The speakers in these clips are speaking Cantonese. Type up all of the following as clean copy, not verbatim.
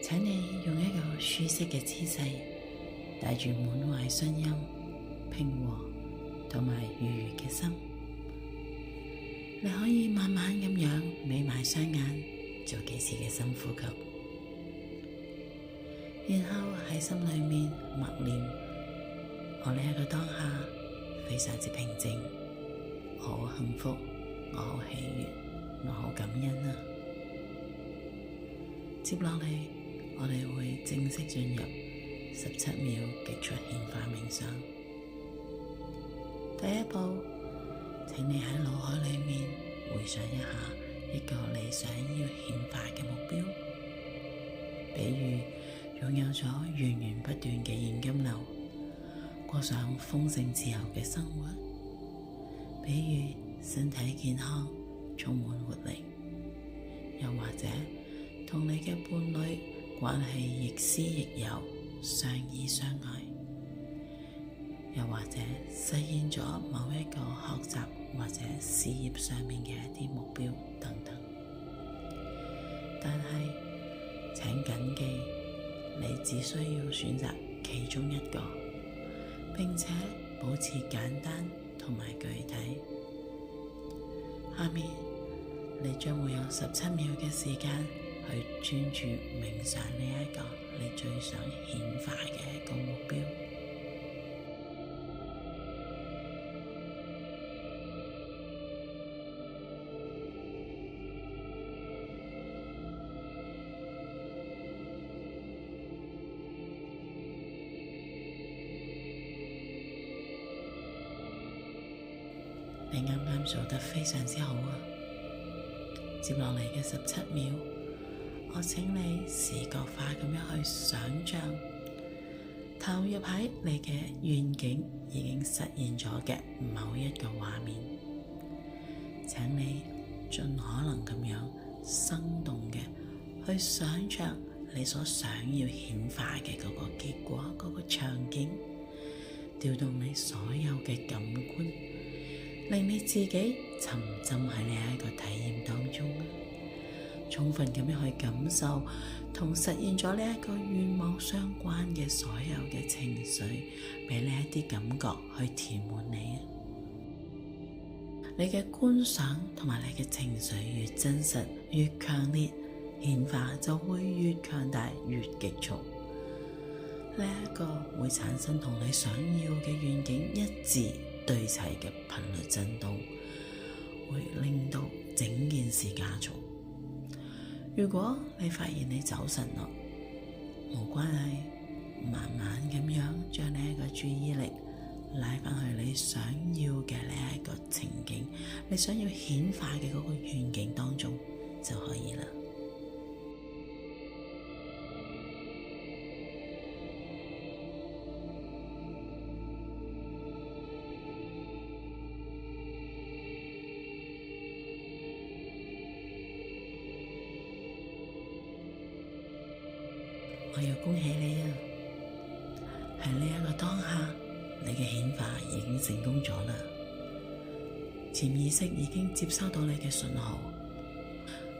請你用一個舒適嘅姿勢，帶住滿懷信任、平和同埋愉悅嘅心。你可以慢慢咁樣眯埋雙眼，做幾次嘅深呼吸，然後喺心裏面默念：我呢一個當下非常之平靜，我好幸福，我好喜悅，我好感恩啊！接落嚟，我哋會正式進入17秒極速顯化冥想。第一步，請你喺腦海裏面回想一下一個你想要顯化嘅目標，比如擁有咗源源不斷嘅現金流，過上豐盛自由嘅生活，比如身體健康，充滿活力，又或者同你嘅伴侶關係亦師亦友，相依相愛，又或者實現咗某一個學習或者事業上面嘅一啲目標等等。但係請謹記，你只需要選擇其中一個，並且保持簡單同埋具體。下面你將會有17秒嘅時間去專注冥想呢一個你最想顯化嘅一個目標。你啱啱做得非常之好啊！接落嚟嘅17秒，我請你視覺化咁樣去想象，投入喺你嘅願景已經實現咗嘅某一個畫面。請你盡可能咁樣生動嘅去想象你所想要顯化嘅嗰個結果，嗰個場景，調動你所有嘅感官，令你自己沉浸喺呢一個體驗當中，充分咁樣去感受同實現咗呢一個願望相關嘅所有嘅情緒，俾呢一啲感覺去填滿你。你嘅觀想同埋你嘅情緒越真實越強烈，顯化就會越強大越極速。呢一個會產生同你想要嘅願景一致對齊嘅頻率震動，會令到整件事加速。如果你發現你走神咯，冇關係，慢慢咁樣將呢一個注意力拉返去你想要嘅呢一個情景，你想要顯化嘅嗰個願景當中就可以啦。我要恭喜你啊！喺呢一個當下，你嘅顯化已經成功咗啦。潛意識已經接收到你嘅信號，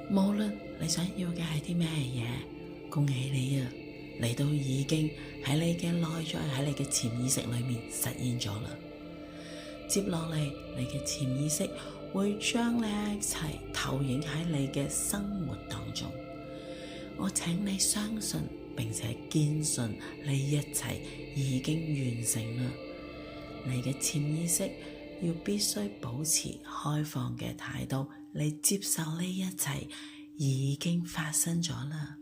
無論你想要嘅係啲咩嘢，恭喜你啊！你都已經喺你嘅內在，喺你嘅潛意識裏面實現咗啦。接落嚟，你嘅潛意識會將呢一切投影喺你嘅生活當中。我請你相信並且堅信呢一切已經完成啦。你嘅潛意識要必須保持開放嘅態度嚟接受呢一切已經發生咗啦。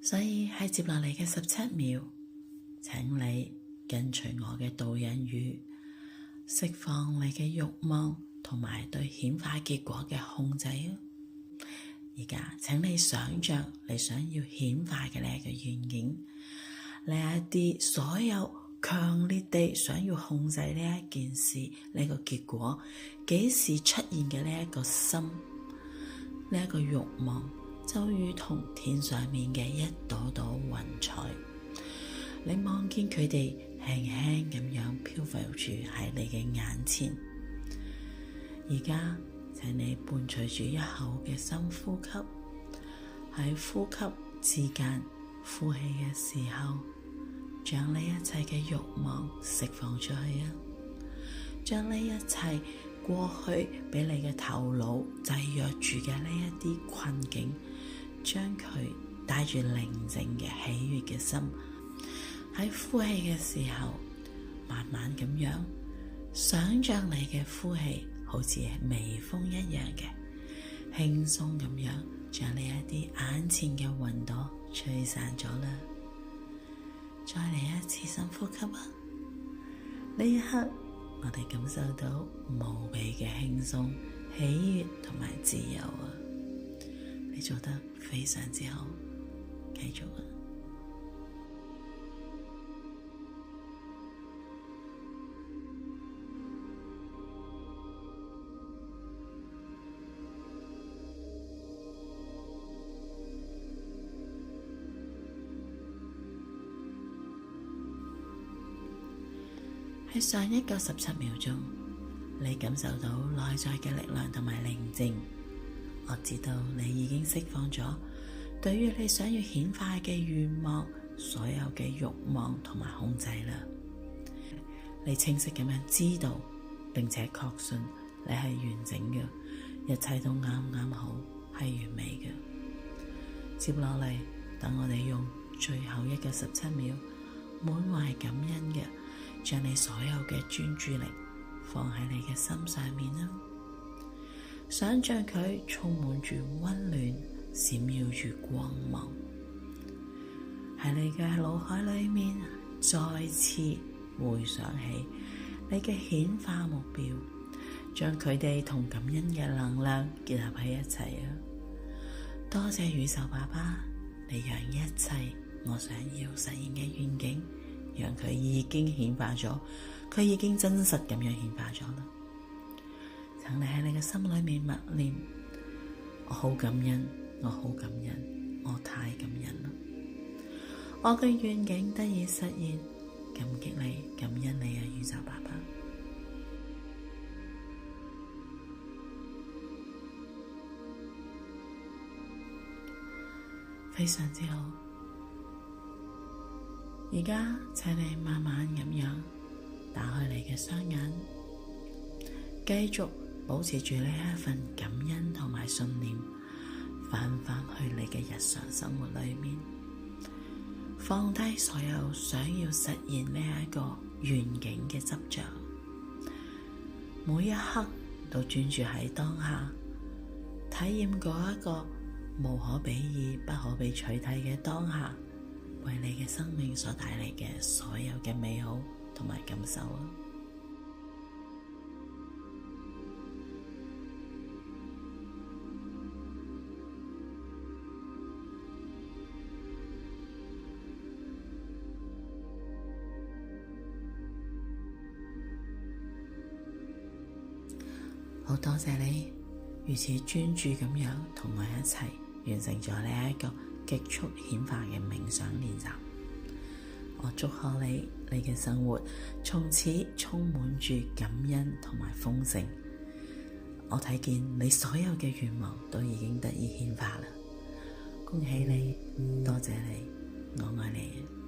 所以喺接落嚟嘅17秒，請你跟隨我嘅導引語，釋放你嘅慾望同埋對顯化結果嘅控制啊！而家請你想象你想要顯化嘅呢一個願景，呢一啲所有強烈地想要控制呢一件事，呢個結果幾時出現嘅呢一個心，呢一個慾望，就如同天上面嘅一朵朵雲彩，你望見佢哋輕輕咁樣漂浮住喺你嘅眼前。而家請你伴隨住一口嘅深呼吸，喺呼吸之間呼氣嘅時候，將呢一切嘅慾望釋放出去啊！將呢一切過去俾你嘅頭腦制約住嘅呢一啲困境，將佢帶住寧靜嘅喜悅嘅心，喺呼氣嘅時候，慢慢咁樣想象你嘅呼氣好似微風一樣嘅輕鬆咁樣，將呢一啲眼前嘅雲朵吹散咗啦。再嚟一次深呼吸啊！呢一刻我哋感受到無比嘅輕鬆、喜悅同埋自由啊！你做得非常之好，繼續啊！喺上一個17秒鐘，你感受到內在嘅力量同埋寧靜。我知道你已經釋放咗對於你想要顯化嘅願望，所有嘅慾望同埋控制啦。你清晰咁樣知道，並且確信你係完整嘅，一切都啱啱好，係完美嘅。接落嚟，等我哋用最後一個17秒，滿懷感恩嘅，將你所有嘅專注力放喺你嘅心上面啦，想象佢充滿住溫暖，閃耀住光芒，喺你嘅腦海裏面再次回想起你嘅顯化目標，將佢哋同感恩嘅能量結合喺一齊啊！多謝宇宙爸爸，你讓一切我想要實現嘅願景，讓佢已經顯化咗，佢已經真實咁樣顯化咗啦。請你喺你嘅心裏面默念：我好感恩，我好感恩，我太感恩啦！我嘅願景得以實現，感激你，感恩你啊，宇宙爸爸！非常之好。而家請你慢慢咁樣打開你嘅雙眼，繼續保持住呢一份感恩同埋信念，返去你嘅日常生活裏面，放低所有想要實現呢一個願景嘅執着，每一刻都專注喺當下，體驗嗰一個無可比擬、不可被取替嘅當下，為你嘅生命所帶嚟嘅所有嘅美好同埋感受啊！好多謝你如此專注咁樣同我一齊完成咗呢一個極速顯化嘅冥想練習。我祝賀你，你嘅生活從此充滿住感恩同埋豐盛。我睇見你所有嘅願望都已經得以顯化啦，恭喜你，多謝你，我愛你。